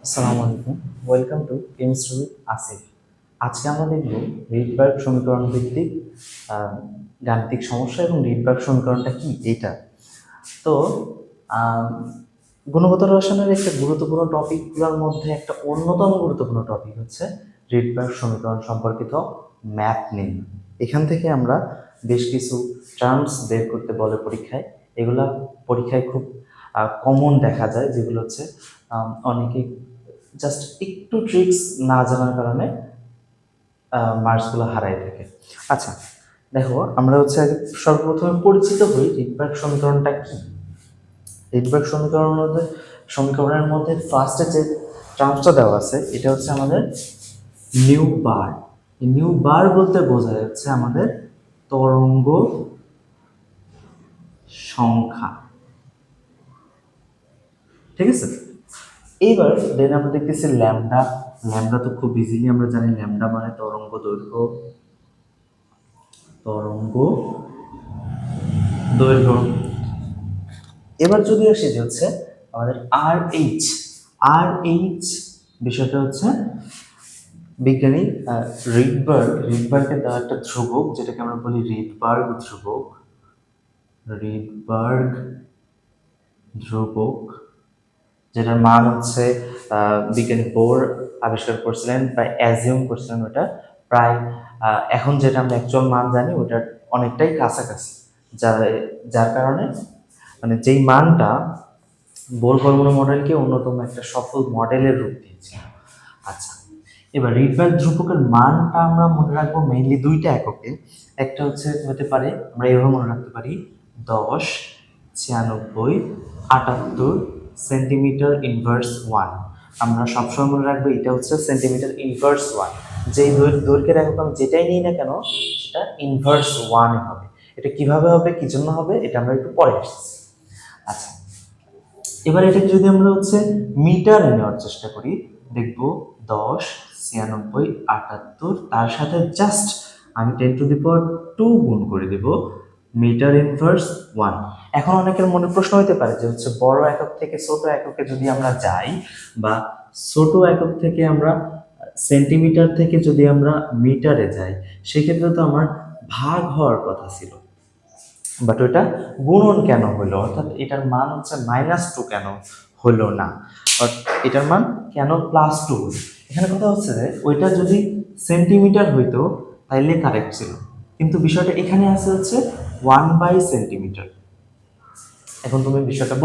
আসসালামু আলাইকুম, welcome to chemistry with Asif. আজকে আমরা দেখব রিডবার্গ সমীকরণ ভিত্তিক আহ, গাণিতিক সমস্যা এবং রিডবার্গ সমীকরণটা কি এইটা। তো আহ, গুণগত রসায়নের একটা গুরুত্বপূর্ণ টপিকগুলোর মধ্যে একটা অন্যতম গুরুত্বপূর্ণ টপিক হচ্ছে রিডবার্গ সমীকরণ সম্পর্কিত ম্যাথ নিয়ে। এখান থেকে আমরা বেশ কিছু টার্মস বের করতে বলে পরীক্ষায়। এগুলা পরীক্ষায় খুব কমন দেখা যায়, যেগুলো হচ্ছে অনেকে জাস্ট একটু ট্রিক্স না জানার কারণে মার্কসগুলো হারাই থাকে। আচ্ছা, দেখো আমরা হচ্ছে আগে সর্বপ্রথমে পরিচিত হই রিডবার্গ সমীকরণটা কি। রিডবার্গ সমীকরণের মধ্যে ফার্স্টে যে টার্মসটা দেওয়া আছে এটা হচ্ছে আমাদের নিউ বার। এই নিউ বার বলতে বোঝা যাচ্ছে আমাদের তরঙ্গ সংখ্যা। ঠিক আছে, এইবার দেন আমরা দেখতেছি ল্যামডা। ল্যামডা তো খুব ইজিলি আমরা জানি, ল্যামডা মানে তরঙ্গ দৈর্ঘ্য। তরঙ্গ দৈর্ঘ্য। এবার যদি আসি যে হচ্ছে আমাদের আর এইচ বিষয়টা হচ্ছে বিজ্ঞানী রিডবার্গের দেওয়া একটা ধ্রুবক, যেটাকে আমরা বলি রিডবার্গ ধ্রুবক। রিডবার্গ ধ্রুবক, যেটার মান হচ্ছে বিজ্ঞানী বোর আবিষ্কার করছিলেন বা অ্যাজিউম করছিলেন ওটা প্রায় এখন যেটা আমরা অ্যাকচুয়াল মান জানি ওটার অনেকটাই কাছাকাছি। যার যার কারণে মানে যেই মানটা বোর পরমাণু মডেলকে অন্যতম একটা সফল মডেলের রূপ দিয়েছে। আচ্ছা, এবার রিডবার্গ ধ্রুবকের মানটা আমরা মনে রাখবো মেইনলি দুইটা এককে। একটা হচ্ছে হতে পারে আমরা এভাবে মনে রাখতে পারি 10, 96, 78 সেন্টিমিটার ইনভার্স 1। আমরা সবসময় মনে রাখবো এটা হচ্ছে সেন্টিমিটার ইনভার্স 1। যেই দৈর্ঘ্যের একক আমি যেটাই নিই না কেন সেটা ইনভার্স 1 হবে। এটা কিভাবে হবে, কি জন্য হবে, এটা আমরা একটু পরে আসছি। আচ্ছা, এবার এটাকে যদি আমরা হচ্ছে মিটারে নেওয়ার চেষ্টা করি, দেখব 10, 96, 78, তার সাথে জাস্ট আমি 10⁻² গুণ করে দেব মিটার ইনভার্স 1। এখন অনেকের মনে প্রশ্ন হতে পারে যে হচ্ছে বড় একক থেকে ছোট এককে যদি আমরা যাই, বা ছোট একক থেকে আমরা সেন্টিমিটার থেকে যদি আমরা মিটারে যাই, সেক্ষেত্রে তো আমার ভাগ হওয়ার কথা ছিল, বাট ওইটা গুণন কেন হলো, অর্থাৎ এটার মান হচ্ছে -2 কেন হলো না, এটার মান কেন +2 হলো। এখানে কথা হচ্ছে যে ওইটা যদি সেন্টিমিটার হইতো তাইলে কারেক্ট ছিল, কিন্তু বিষয়টা এখানে আছে হচ্ছে 1/সেন্টিমিটার। এখন তুমি বিষয়টা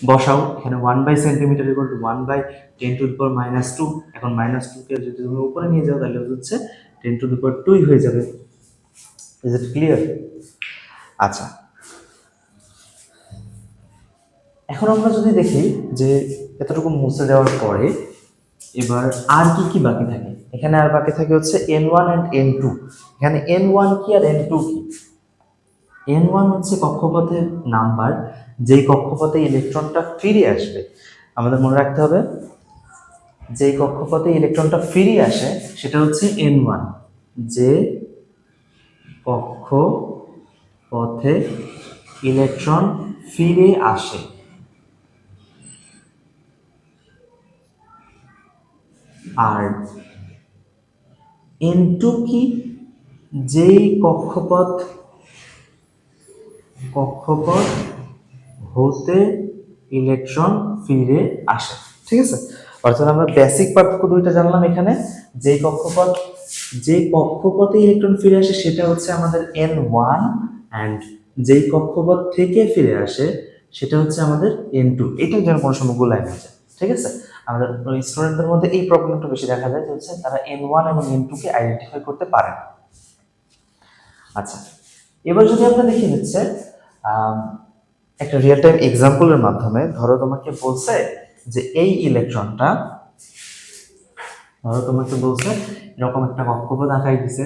বসাও, এখানে 1/সেন্টিমিটার ইকুয়াল টু 1/10⁻²। এখন -2 কে যদি তুমি উপরে নিয়ে যাও তাহলে হচ্ছে 10⁻² হয়ে যাবে। Is it clear? আচ্ছা, এখন আমরা যদি দেখি যে এতটুকু মুছে দেওয়ার পরে এবার আর কি কি বাকি থাকে, এখানে আর বাকি থাকে হচ্ছে n1 and n2। এখানে n1 কি আর n2 কি? n1 হচ্ছে কক্ষপথের নাম্বার, যেই কক্ষপথে ইলেকট্রনটা ফিরে আসবে। আমাদের মনে রাখতে হবে যেই কক্ষপথে ইলেকট্রনটা ফিরে আসে সেটা হচ্ছে n1। যে কক্ষপথে ইলেকট্রন ফিরে আসে, আর n2 কি? যেই কক্ষপথ হতে ইলেকট্রন ফিরে আসে। ঠিক আছে, অর্থাৎ আমরা বেসিক পার্থক্য দুইটা জানলাম এখানে। যেই কক্ষপথে ইলেকট্রন ফিরে আসে সেটা হচ্ছে আমাদের n1, অ্যান্ড যেই কক্ষপথ থেকে ফিরে আসে সেটা হচ্ছে আমাদের n2। এটা যেন কোনো সময় গোলায় না যায়। ঠিক আছে, আমাদের স্টুডেন্টদের মধ্যে এই প্রবলেমটা বেশি দেখা যায় যে হচ্ছে তারা n1 এবং n2 কে আইডেন্টিফাই করতে পারে না। আচ্ছা, এবার যদি আমরা দেখি হচ্ছে একটা রিয়েল টাইম এক্সাম্পলের মাধ্যমে, ধরো তোমাকে বলছে যে এই ইলেকট্রনটা, ধরো তোমাকে বলছে এরকম একটা কক্ষপথ আঁকাই দিছে,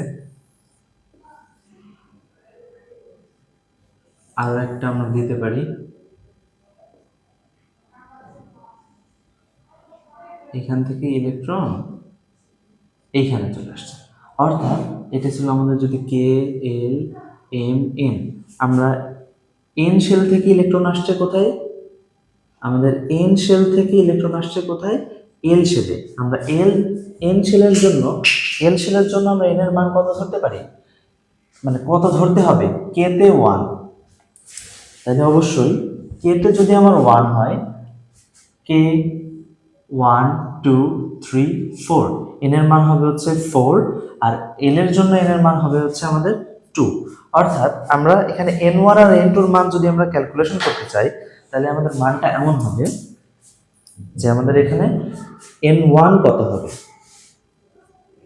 আরো একটা আমরা দিতে পারি, এখান থেকে ইলেকট্রন এইখানে চলে আসছে। অর্থাৎ এটা ছিল আমাদের যদি কে এল এম এন, আমরা এন শেল থেকে ইলেকট্রন আসছে কোথায়, আমাদের এন শেল থেকে ইলেকট্রন আসছে কোথায়, এল শেলে আমরা এন শেলের জন্য আমরা এন এর মান কত ধরতে পারি, মানে কত ধরতে হবে, কে তে 1, তাহলে অবশ্যই কে তে যদি আমার 1 হয়, কে 1 2 3 4, এন এর মান হবে হচ্ছে 4, আর এল এর জন্য এন এর মান হবে হচ্ছে আমাদের 2। অর্থাৎ আমরা এখানে n1 আর n2 এর মান যদি আমরা ক্যালকুলেশন করতে চাই, তাহলে আমাদের মানটা এমন হবে যে আমাদের এখানে n1 কত হবে,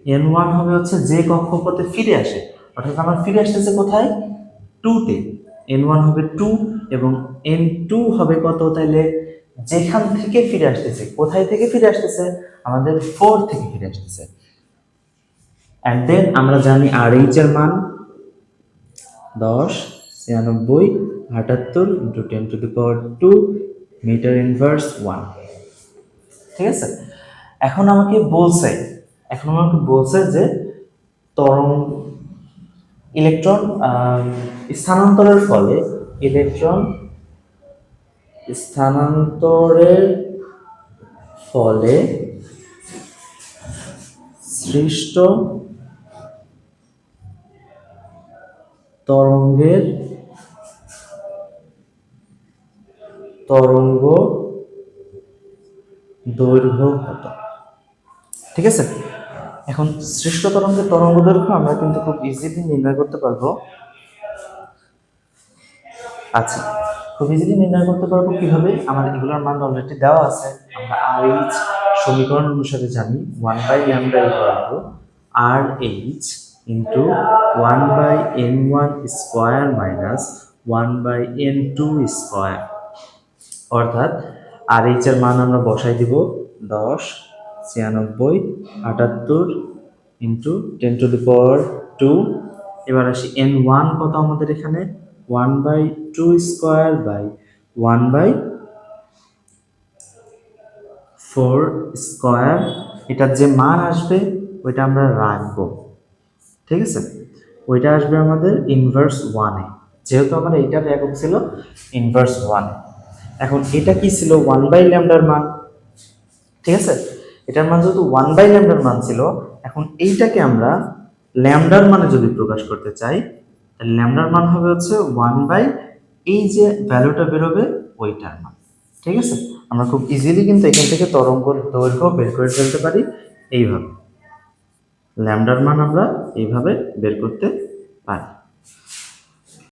n1 হবে হচ্ছে যে কক্ষপথে ফিরে আসে, অর্থাৎ আমার ফিরে আসতেছে কোথায়, 2 তে, n1 হবে 2 এবং n2 হবে কত, তাইলে যেখান থেকে ফিরে আসতেছে, কোথায় থেকে ফিরে আসতেছে, আমাদের 4 থেকে ফিরে আসতেছে। এন্ড দেন আমরা জানি RH এর মান 10 96 78 ইন্টু 10⁻², মিটার ইনভার্স 1। ঠিক আছে, এখন আমাকে বলছে যে তরঙ্গ ইলেকট্রন স্থানান্তরের ফলে সৃষ্ট তরঙ্গ দৈর্ঘ্য কত। ঠিক আছে, এখন সৃষ্ট তরঙ্গের তরঙ্গ দৈর্ঘ্য আমরা কিন্তু খুব ইজিলি নির্ণয় করতে পারবো। আচ্ছা, খুব ইজিলি নির্ণয় করতে পারবো কিভাবে, আমার এগুলোর মান অলরেডি দেওয়া আছে। আমরা RH সমীকরণ অনুসারে জানি 1/λ RH into 1/n1 square minus 1/n2 square. অর্থাৎ RH এর মান আমরা বসাই দিব 10 96 78 ইন্টু 10⁻²। এবার আসি n1 কত আমাদের এখানে, 1/2 স্কোয়ার বাই 1/4 স্কোয়ার। এটার যে মান আসবে ওইটা আমরা রাখবো। ঠিক আছে, ওইটা আসবে আমাদের ইনভার্স 1-এ, যেহেতু আমার এইটার একক ছিল ইনভার্স 1। এখন এটা কি ছিল, 1/λ মান। ঠিক আছে, এটার মান যেহেতু 1/λ মান ছিল, এখন এইটাকে আমরা ল্যামডার মানে যদি প্রকাশ করতে চাই, তাহলে ল্যামডার মান হবে হচ্ছে 1/, এই যে ভ্যালুটা বেরোবে ওইটার মান। ঠিক আছে, আমরা খুব ইজিলি কিন্তু এখান থেকে তরঙ্গ দৈর্ঘ্য বের করে ফেলতে পারি এইভাবে, ল্যামডার মান আমরা এইভাবে বের করতে পারি।